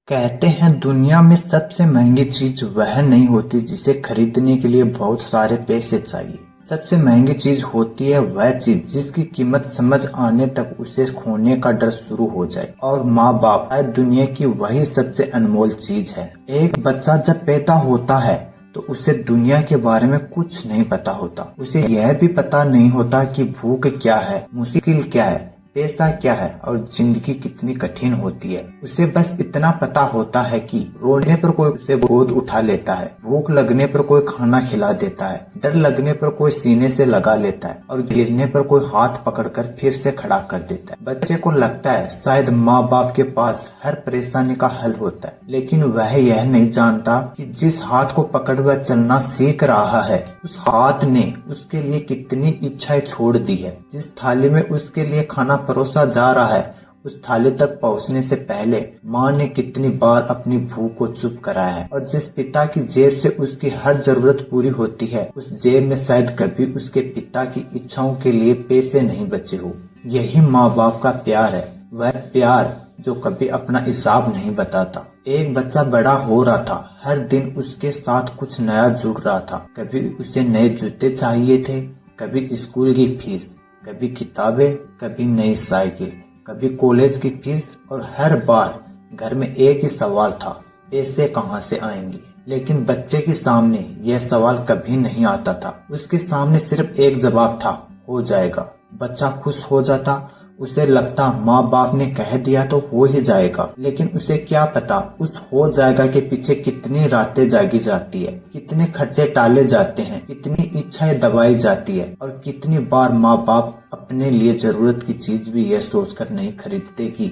कहते हैं दुनिया में सबसे महंगी चीज वह नहीं होती जिसे खरीदने के लिए बहुत सारे पैसे चाहिए। सबसे महंगी चीज होती है वह चीज जिसकी कीमत समझ आने तक उसे खोने का डर शुरू हो जाए। और माँ बाप शायद दुनिया की वही सबसे अनमोल चीज है। एक बच्चा जब पैदा होता है तो उसे दुनिया के बारे में कुछ नहीं पता होता। उसे यह भी पता नहीं होता कि भूख क्या है, मुश्किल क्या है, पैसा क्या है और जिंदगी कितनी कठिन होती है। उसे बस इतना पता होता है कि रोने पर कोई उसे गोद उठा लेता है, भूख लगने पर कोई खाना खिला देता है, डर लगने पर कोई सीने से लगा लेता है और गिरने पर कोई हाथ पकड़कर फिर से खड़ा कर देता है। बच्चे को लगता है शायद माँ बाप के पास हर परेशानी का हल होता है, लेकिन वह यह नहीं जानता कि जिस हाथ को पकड़ वह चलना सीख रहा है उस हाथ ने उसके लिए कितनी इच्छाएं छोड़ दी है। जिस थाली में उसके लिए खाना परोसा जा रहा है उस थाली तक पहुंचने से पहले माँ ने कितनी बार अपनी भूख को चुप कराया है। और जिस पिता की जेब से उसकी हर जरूरत पूरी होती है उस जेब में शायद कभी उसके पिता की इच्छाओं के लिए पैसे नहीं बचे हो। यही माँ बाप का प्यार है, वह प्यार जो कभी अपना हिसाब नहीं बताता। एक बच्चा बड़ा हो रहा था, हर दिन उसके साथ कुछ नया जुड़ रहा था। कभी उसे नए जूते चाहिए थे, कभी स्कूल की फीस, कभी किताबें, कभी नई साइकिल, कभी कॉलेज की फीस। और हर बार घर में एक ही सवाल था, पैसे कहाँ से आएंगे। लेकिन बच्चे के सामने यह सवाल कभी नहीं आता था। उसके सामने सिर्फ एक जवाब था, हो जाएगा। बच्चा खुश हो जाता, उसे लगता माँ बाप ने कह दिया तो हो ही जाएगा। लेकिन उसे क्या पता उस हो जाएगा के पीछे कितनी रातें जागी जाती है, कितने खर्चे टाले जाते हैं, कितनी इच्छाएं दबाई जाती है और कितनी बार माँ बाप अपने लिए जरूरत की चीज भी यह सोचकर नहीं खरीदते कि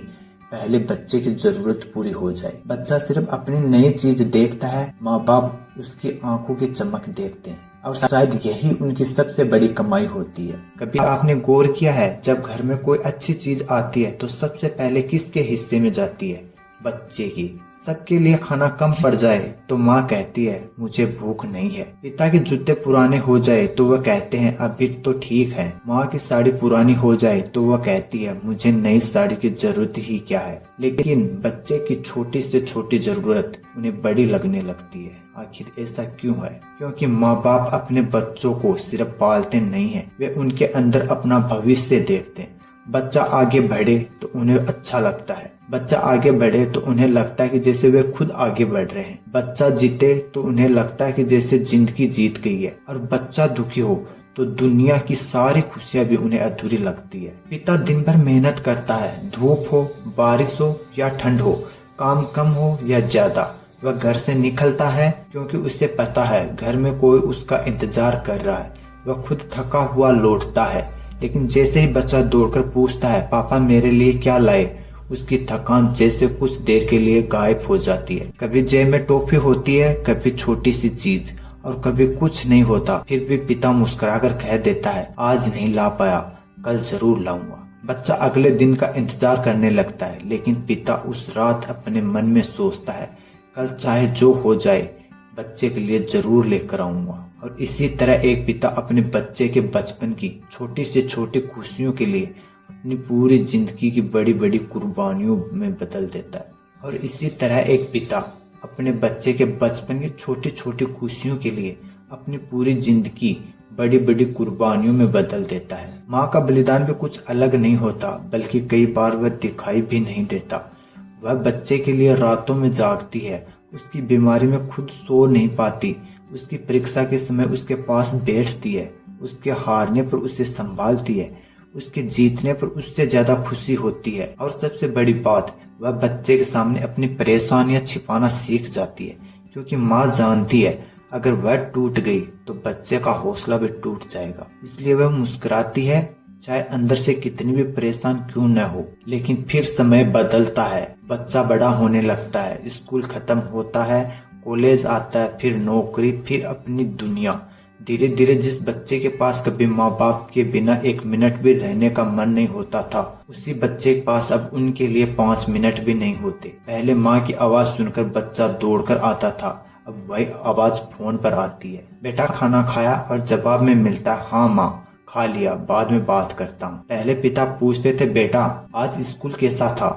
पहले बच्चे की जरूरत पूरी हो जाए। बच्चा सिर्फ अपनी नई चीज देखता है, माँ बाप उसकी आंखों की चमक देखते हैं और शायद यही उनकी सबसे बड़ी कमाई होती है। कभी आपने गौर किया है जब घर में कोई अच्छी चीज आती है तो सबसे पहले किसके हिस्से में जाती है? बच्चे की। सबके लिए खाना कम पड़ जाए तो माँ कहती है मुझे भूख नहीं है। पिता के जूते पुराने हो जाए तो वह कहते हैं अभी तो ठीक है। माँ की साड़ी पुरानी हो जाए तो वह कहती है मुझे नई साड़ी की जरूरत ही क्या है। लेकिन बच्चे की छोटी से छोटी जरूरत उन्हें बड़ी लगने लगती है। आखिर ऐसा क्यों है? क्योंकि माँ बाप अपने बच्चों को सिर्फ पालते नहीं हैं, वे उनके अंदर अपना भविष्य देखते हैं। बच्चा आगे बढ़े तो उन्हें अच्छा लगता है, बच्चा आगे बढ़े तो उन्हें लगता है कि जैसे वे खुद आगे बढ़ रहे हैं। बच्चा जीते तो उन्हें लगता है कि जैसे जिंदगी जीत गई है। और बच्चा दुखी हो तो दुनिया की सारी खुशियां भी उन्हें अधूरी लगती है। पिता दिन भर मेहनत करता है, धूप हो, बारिश हो या ठंड हो, काम कम हो या ज्यादा, वह घर से निकलता है क्योंकि उसे पता है घर में कोई उसका इंतजार कर रहा है। वह खुद थका हुआ लौटता है, लेकिन जैसे ही बच्चा दौड़कर पूछता है पापा मेरे लिए क्या लाए, उसकी थकान जैसे कुछ देर के लिए गायब हो जाती है। कभी जेब में टॉफी होती है, कभी छोटी सी चीज और कभी कुछ नहीं होता। फिर भी पिता मुस्कुराकर कह देता है आज नहीं ला पाया, कल जरूर लाऊंगा। बच्चा अगले दिन का इंतजार करने लगता है, लेकिन पिता उस रात अपने मन में सोचता है कल चाहे जो हो जाए बच्चे के लिए जरूर लेकर आऊंगा। और इसी तरह एक पिता अपने बच्चे के बचपन की छोटी से छोटी खुशियों के लिए अपनी पूरी जिंदगी की बड़ी बड़ी कुर्बानियों में बदल देता है। और इसी तरह एक पिता अपने बच्चे के बचपन की छोटी छोटी खुशियों के लिए अपनी पूरी जिंदगी बड़ी बड़ी कुर्बानियों में बदल देता है। माँ का बलिदान भी कुछ अलग नहीं होता, बल्कि कई बार वह दिखाई भी नहीं देता। वह बच्चे के लिए रातों में जागती है, उसकी बीमारी में खुद सो नहीं पाती, उसकी परीक्षा के समय उसके पास बैठती है, उसके हारने पर उसे संभालती है, उसके जीतने पर उससे ज्यादा खुशी होती है। और सबसे बड़ी बात, वह बच्चे के सामने अपनी परेशानियां छिपाना सीख जाती है, क्योंकि माँ जानती है अगर वह टूट गई तो बच्चे का हौसला भी टूट जाएगा। इसलिए वह मुस्कुराती है, चाहे अंदर से कितनी भी परेशान क्यों न हो। लेकिन फिर समय बदलता है, बच्चा बड़ा होने लगता है, स्कूल खत्म होता है, कॉलेज आता है, फिर नौकरी, फिर अपनी दुनिया। धीरे धीरे जिस बच्चे के पास कभी माँ बाप के बिना एक मिनट भी रहने का मन नहीं होता था, उसी बच्चे के पास अब उनके लिए 5 मिनट भी नहीं होते। पहले माँ की आवाज सुनकर बच्चा दौड़कर आता था, अब वही आवाज फोन पर आती है, बेटा खाना खाया? और जवाब में मिलता है हाँ माँ खा लिया, बाद में बात करता हूँ। पहले पिता पूछते थे बेटा आज स्कूल कैसा था,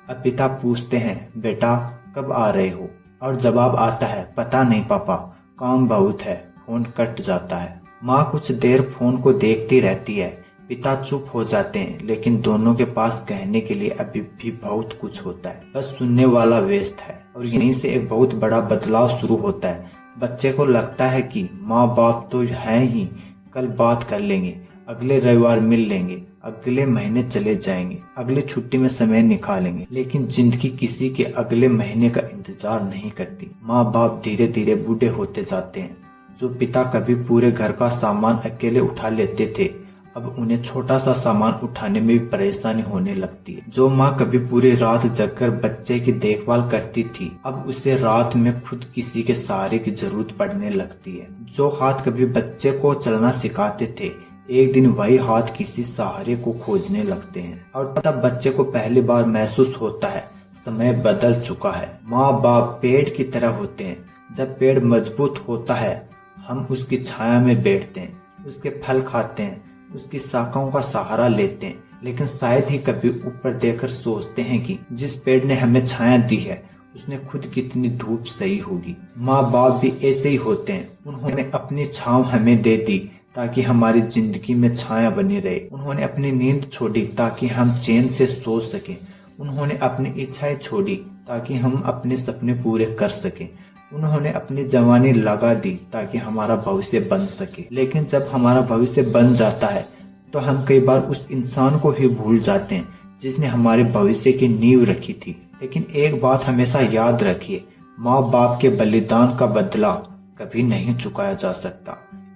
अब पिता पूछते हैं बेटा कब आ रहे हो? और जवाब आता है, पता नहीं पापा, काम बहुत है। फोन कट जाता है। माँ कुछ देर फोन को देखती रहती है। पिता चुप हो जाते हैं, लेकिन दोनों के पास कहने के लिए अभी भी बहुत कुछ होता है, बस सुनने वाला व्यस्त है। और यहीं से एक बहुत बड़ा बदलाव शुरू होता है। बच्चे को लगता है कि माँ बाप तो हैं ही, कल बात कर लेंगे, अगले रविवार मिल लेंगे, अगले महीने चले जाएंगे, अगली छुट्टी में समय निकालेंगे। लेकिन जिंदगी किसी के अगले महीने का इंतजार नहीं करती। माँ बाप धीरे धीरे बूढ़े होते जाते हैं। जो पिता कभी पूरे घर का सामान अकेले उठा लेते थे, अब उन्हें छोटा सा सामान उठाने में भी परेशानी होने लगती है। जो माँ कभी पूरी रात जगकर बच्चे की देखभाल करती थी, अब उसे रात में खुद किसी के सहारे की जरूरत पड़ने लगती है। जो हाथ कभी बच्चे को चलना सिखाते थे, एक दिन वही हाथ किसी सहारे को खोजने लगते हैं। और तब बच्चे को पहली बार महसूस होता है, समय बदल चुका है। माँ बाप पेड़ की तरह होते हैं। जब पेड़ मजबूत होता है, हम उसकी छाया में बैठते हैं, उसके फल खाते हैं, उसकी शाखाओं का सहारा लेते हैं। लेकिन शायद ही कभी ऊपर देखकर सोचते हैं कि जिस पेड़ ने हमें छाया दी है, उसने खुद कितनी धूप सही होगी। माँ बाप भी ऐसे ही होते हैं। उन्होंने अपनी छांव हमें दे दी ताकि हमारी जिंदगी में छाया बनी रहे। उन्होंने अपनी नींद छोड़ी ताकि हम चैन से सो सकें। उन्होंने अपनी इच्छाएं छोड़ी ताकि हम अपने सपने पूरे कर सकें। उन्होंने अपनी जवानी लगा दी ताकि हमारा भविष्य बन सके। लेकिन जब हमारा भविष्य बन जाता है, तो हम कई बार उस इंसान को ही भूल जाते हैं जिसने हमारे भविष्य की नींव रखी थी। लेकिन एक बात हमेशा याद रखिए, माँ बाप के बलिदान का बदला कभी नहीं चुकाया जा सकता,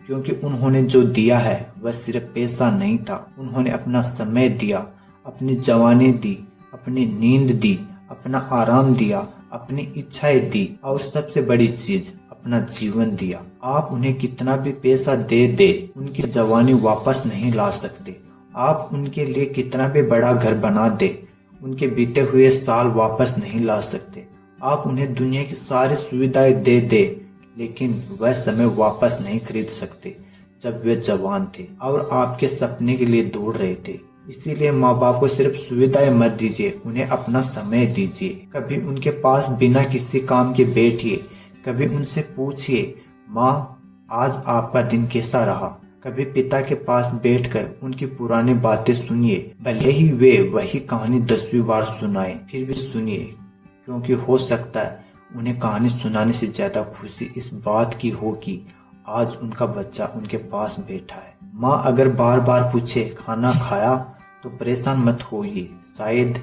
क्योंकि उन्होंने जो दिया है वह सिर्फ पैसा नहीं था। उन्होंने अपना समय दिया, अपनी जवानी दी, अपनी नींद दी, अपना आराम दिया, अपनी इच्छाएं दी, और सबसे बड़ी चीज, अपना जीवन दिया। आप उन्हें कितना भी पैसा दे दे, उनकी जवानी वापस नहीं ला सकते। आप उनके लिए कितना भी बड़ा घर बना दे, उनके बीते हुए साल वापस नहीं ला सकते। आप उन्हें दुनिया की सारी सुविधाएं दे दे, लेकिन वह समय वापस नहीं खरीद सकते जब वे जवान थे और आपके सपने के लिए दौड़ रहे थे। इसीलिए माँ बाप को सिर्फ सुविधाएं मत दीजिए, उन्हें अपना समय दीजिए। कभी उनके पास बिना किसी काम के बैठिए, कभी उनसे पूछिए, माँ आज आपका दिन कैसा रहा। कभी पिता के पास बैठकर उनकी पुरानी बातें सुनिए, भले ही वे वही कहानी 10वीं बार सुनाए, फिर भी सुनिए, क्योंकि हो सकता है उन्हें कहानी सुनाने से ज्यादा खुशी इस बात की हो कि आज उनका बच्चा उनके पास बैठा है। माँ अगर बार बार पूछे खाना खाया, तो परेशान मत होइए। शायद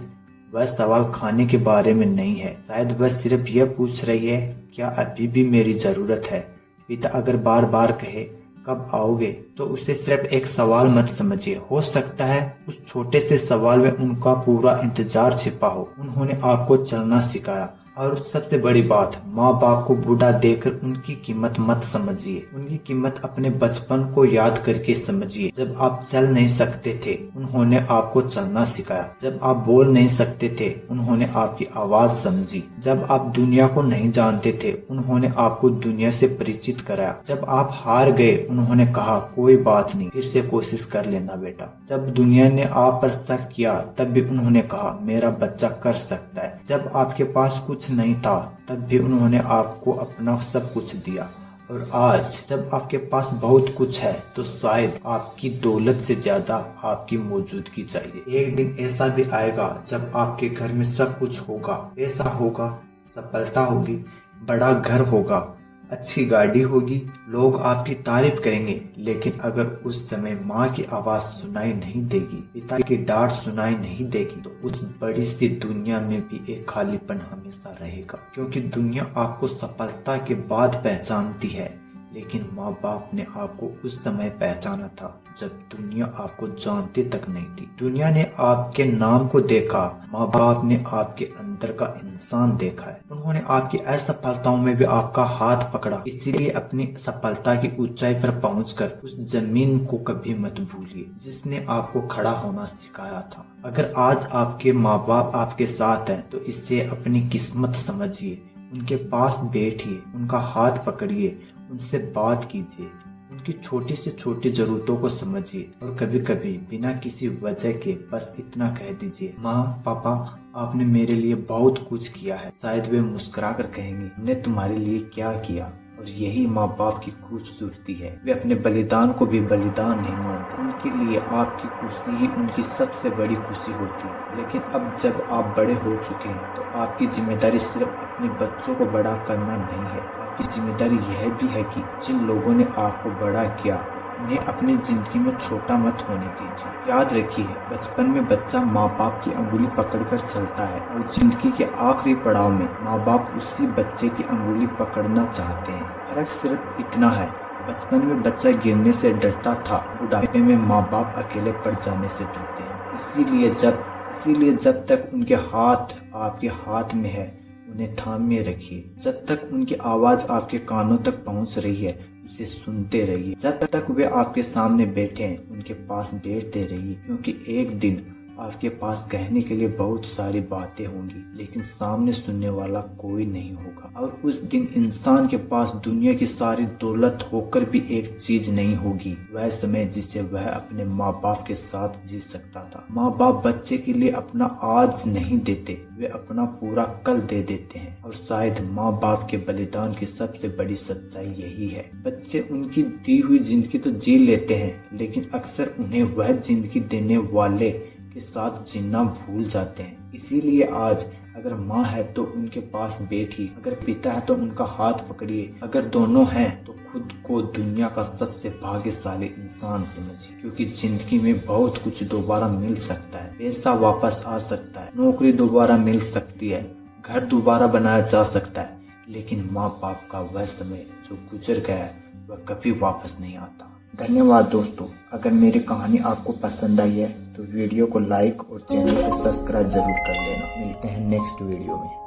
वह सवाल खाने के बारे में नहीं है, शायद वह सिर्फ यह पूछ रही है, क्या अभी भी मेरी जरूरत है। पिता अगर बार बार कहे कब आओगे, तो उसे सिर्फ एक सवाल मत समझिए। हो सकता है उस छोटे से सवाल में उनका पूरा इंतजार छिपा हो। उन्होंने आपको चलना सिखाया। और सबसे बड़ी बात, माँ बाप को बूढ़ा देखकर उनकी कीमत मत समझिए, उनकी कीमत अपने बचपन को याद करके समझिए। जब आप चल नहीं सकते थे, उन्होंने आपको चलना सिखाया। जब आप बोल नहीं सकते थे, उन्होंने आपकी आवाज समझी। जब आप दुनिया को नहीं जानते थे, उन्होंने आपको दुनिया से परिचित कराया। जब आप हार गए, उन्होंने कहा कोई बात नहीं, फिर से कोशिश कर लेना बेटा। जब दुनिया ने आप पर शक किया, तब भी उन्होंने कहा मेरा बच्चा कर सकता है। जब आपके पास कुछ नहीं था, तब भी उन्होंने आपको अपना सब कुछ दिया। और आज जब आपके पास बहुत कुछ है, तो शायद आपकी दौलत से ज्यादा आपकी मौजूदगी चाहिए। एक दिन ऐसा भी आएगा जब आपके घर में सब कुछ होगा, पैसा होगा, सफलता होगी, बड़ा घर होगा, अच्छी गाड़ी होगी, लोग आपकी तारीफ करेंगे। लेकिन अगर उस समय माँ की आवाज सुनाई नहीं देगी, पिता की डांट सुनाई नहीं देगी, तो उस बड़ी सी दुनिया में भी एक खालीपन हमेशा रहेगा। क्योंकि दुनिया आपको सफलता के बाद पहचानती है, लेकिन माँ बाप ने आपको उस समय पहचाना था जब दुनिया आपको जानती तक नहीं थी। दुनिया ने आपके नाम को देखा, माँ बाप ने आपके अंदर का इंसान देखा है। उन्होंने आपकी असफलताओं में भी आपका हाथ पकड़ा। इसीलिए अपनी सफलता की ऊंचाई पर पहुंचकर उस जमीन को कभी मत भूलिए जिसने आपको खड़ा होना सिखाया था। अगर आज आपके माँ बाप आपके साथ हैं, तो इससे अपनी किस्मत समझिए। उनके पास बैठिए, उनका हाथ पकड़िए, उनसे बात कीजिए। उनकी छोटी से छोटी जरूरतों को समझिए और कभी कभी बिना किसी वजह के बस इतना कह दीजिए, माँ पापा आपने मेरे लिए बहुत कुछ किया है। शायद वे मुस्कुरा कर कहेंगे, हमने तुम्हारे लिए क्या किया। और यही माँ बाप की खूबसूरती है, वे अपने बलिदान को भी बलिदान नहीं मानते। उनके लिए आपकी खुशी ही उनकी सबसे बड़ी खुशी होती है। लेकिन अब जब आप बड़े हो चुके हैं तो आपकी जिम्मेदारी सिर्फ अपने बच्चों को बड़ा करना नहीं है, आपकी जिम्मेदारी यह भी है कि जिन लोगों ने आपको बड़ा किया उन्हें अपनी जिंदगी में छोटा मत होने दीजिए। याद रखिए, बचपन में बच्चा माँ बाप की अंगुली पकड़कर चलता है और जिंदगी के आखिरी पड़ाव में माँ बाप उसी बच्चे की अंगुली पकड़ना चाहते हैं। फर्क सिर्फ इतना है, बचपन में बच्चा गिरने से डरता था, बुढ़ापे में माँ बाप अकेले पड़ जाने से डरते हैं। इसीलिए जब तक उनके हाथ आपके हाथ में है उन्हें थामे रखिए। जब तक उनकी आवाज आपके कानों तक पहुंच रही है उसे सुनते रहिए। जब तक वे आपके सामने बैठे हैं उनके पास बैठते रहिए, क्योंकि एक दिन आपके पास कहने के लिए बहुत सारी बातें होंगी लेकिन सामने सुनने वाला कोई नहीं होगा। और उस दिन इंसान के पास दुनिया की सारी दौलत होकर भी एक चीज नहीं होगी, वह समय जिसे वह अपने माँ बाप के साथ जी सकता था। माँ बाप बच्चे के लिए अपना आज नहीं देते, वे अपना पूरा कल दे देते हैं। और शायद माँ बाप के बलिदान की सबसे बड़ी सच्चाई यही है। बच्चे उनकी दी हुई जिंदगी तो जी लेते हैं लेकिन अक्सर उन्हें वह जिंदगी देने वाले के साथ जीना भूल जाते हैं। इसीलिए आज अगर माँ है तो उनके पास बैठिए, अगर पिता है तो उनका हाथ पकड़िए, अगर दोनों हैं तो खुद को दुनिया का सबसे भाग्यशाली इंसान समझिए। क्योंकि जिंदगी में बहुत कुछ दोबारा मिल सकता है, पैसा वापस आ सकता है, नौकरी दोबारा मिल सकती है, घर दोबारा बनाया जा सकता है, लेकिन माँ बाप का वह समय जो गुजर गया है वह कभी वापस नहीं आता। धन्यवाद दोस्तों, अगर मेरी कहानी आपको पसंद आई है तो वीडियो को लाइक और चैनल को सब्सक्राइब जरूर कर लेना। मिलते हैं नेक्स्ट वीडियो में।